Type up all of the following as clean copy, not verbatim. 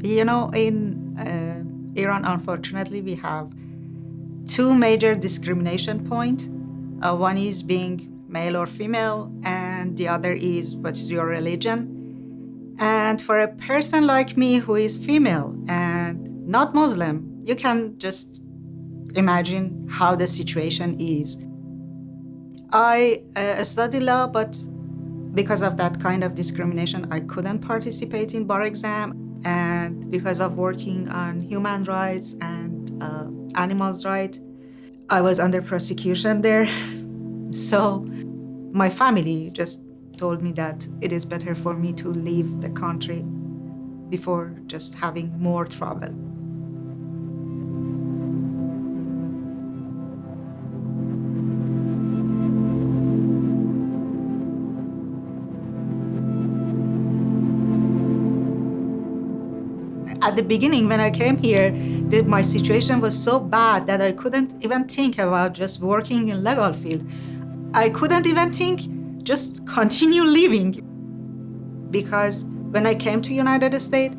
In Iran, unfortunately, we have two major discrimination points. One is being male or female, and the other is what's your religion. And for a person like me who is female and not Muslim, you can just imagine how the situation is. I study law, but because of that kind of discrimination, I couldn't participate in bar exam. And because of working on human rights and animals' rights, I was under prosecution there. So my family just told me that it is better for me to leave the country before just having more trouble. At the beginning, when I came here, my situation was so bad that I couldn't even think about just working in legal field. I couldn't even think just continue living. Because when I came to United States,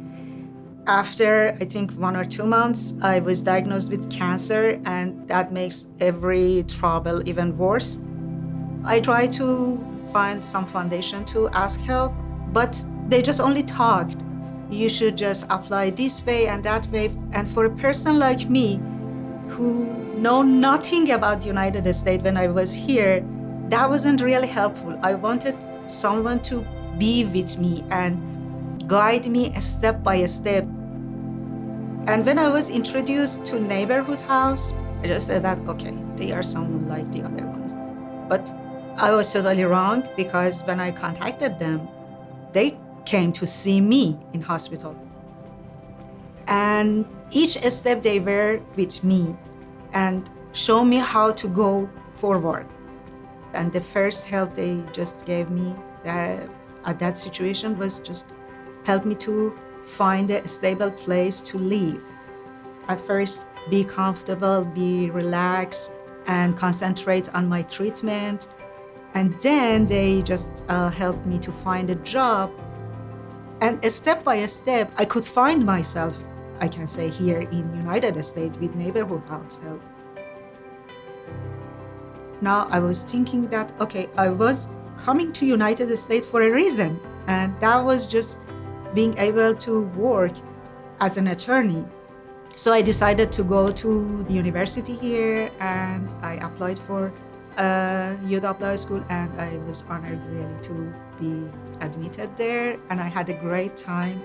after I think 1 or 2 months, I was diagnosed with cancer, and that makes every trouble even worse. I tried to find some foundation to ask help, but they just only talked. You should just apply this way and that way. And for a person like me, who know nothing about United States when I was here, that wasn't really helpful. I wanted someone to be with me and guide me step by step. And when I was introduced to neighborhood house, I just said that, okay, they are someone like the other ones. But I was totally wrong, because when I contacted them, they came to see me in hospital. And each step they were with me and show me how to go forward. And the first help they just gave me at that situation was just help me to find a stable place to live. At first, be comfortable, be relaxed, and concentrate on my treatment. And then they just helped me to find a job. And step by step, I could find myself, I can say, here in United States with neighborhood house help. Now I was thinking that, okay, I was coming to United States for a reason, and that was just being able to work as an attorney. So I decided to go to the university here, and I applied for UW Law School, and I was honored really to be admitted there, and I had a great time.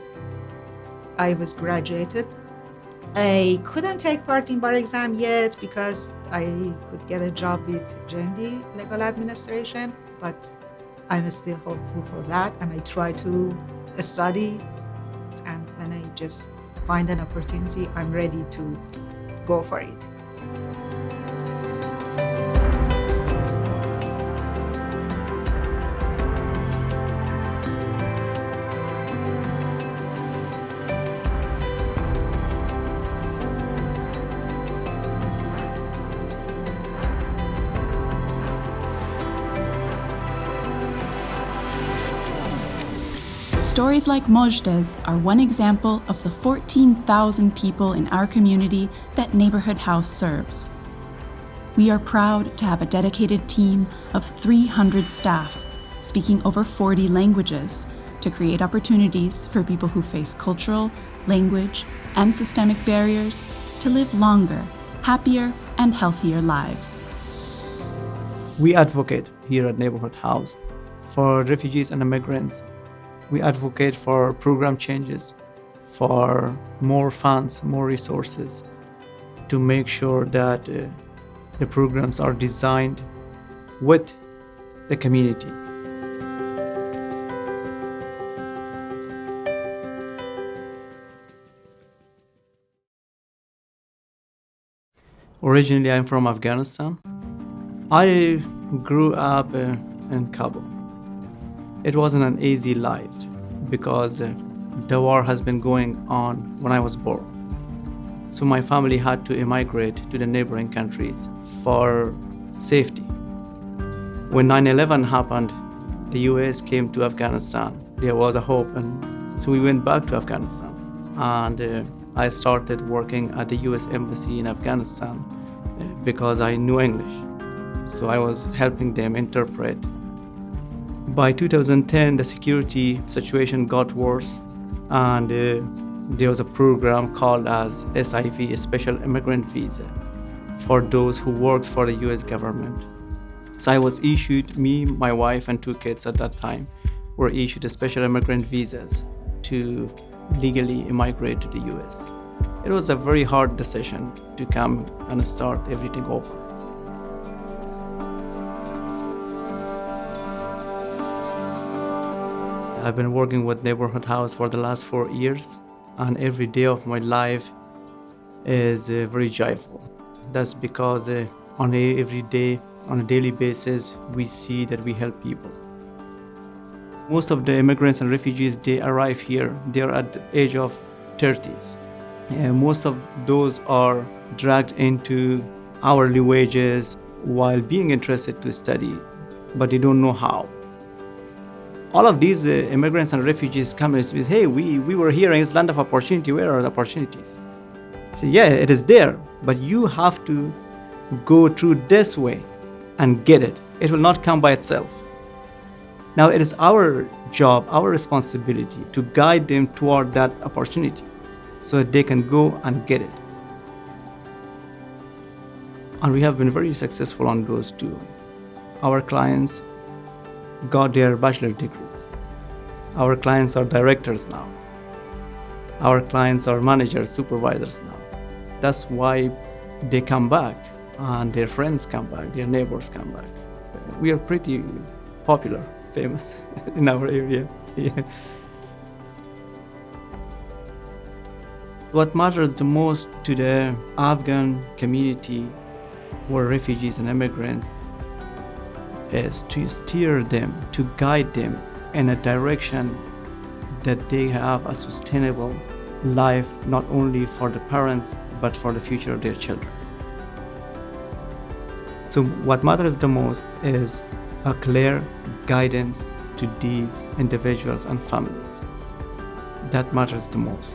I was graduated. I couldn't take part in bar exam yet because I could get a job with JND Legal Administration, but I'm still hopeful for that, and I try to study, and when I just find an opportunity, I'm ready to go for it. Stories like Mojdeh's are one example of the 14,000 people in our community that Neighborhood House serves. We are proud to have a dedicated team of 300 staff speaking over 40 languages to create opportunities for people who face cultural, language, and systemic barriers to live longer, happier, and healthier lives. We advocate here at Neighborhood House for refugees and immigrants. We advocate for program changes, for more funds, more resources, to make sure that the programs are designed with the community. Originally, I'm from Afghanistan. I grew up in Kabul. It wasn't an easy life because the war has been going on when I was born. So my family had to immigrate to the neighboring countries for safety. When 9/11 happened, the US came to Afghanistan. There was a hope, and so we went back to Afghanistan. and I started working at the US Embassy in Afghanistan because I knew English. So I was helping them interpret. By 2010, the security situation got worse, and there was a program called as SIV, Special Immigrant Visa, for those who worked for the US government. So I was issued, me, my wife, and 2 kids at that time, were issued special immigrant visas to legally immigrate to the US. It was a very hard decision to come and start everything over. I've been working with Neighborhood House for the last 4 years, and every day of my life is very joyful. That's because on a daily basis, we see that we help people. Most of the immigrants and refugees, they arrive here, they're at the age of 30s. And most of those are dragged into hourly wages while being interested to study, but they don't know how. All of these immigrants and refugees come and say, hey, we were here in this land of opportunity, where are the opportunities? I say, yeah, it is there, but you have to go through this way and get it. It will not come by itself. Now it is our job, our responsibility to guide them toward that opportunity so that they can go and get it. And we have been very successful on those too. Our clients got their bachelor degrees. Our clients are directors now. Our clients are managers, supervisors now. That's why they come back, and their friends come back, their neighbors come back. We are pretty popular, famous in our area. Yeah. What matters the most to the Afghan community who are refugees and immigrants is to steer them, to guide them in a direction that they have a sustainable life, not only for the parents, but for the future of their children. So what matters the most is a clear guidance to these individuals and families. That matters the most.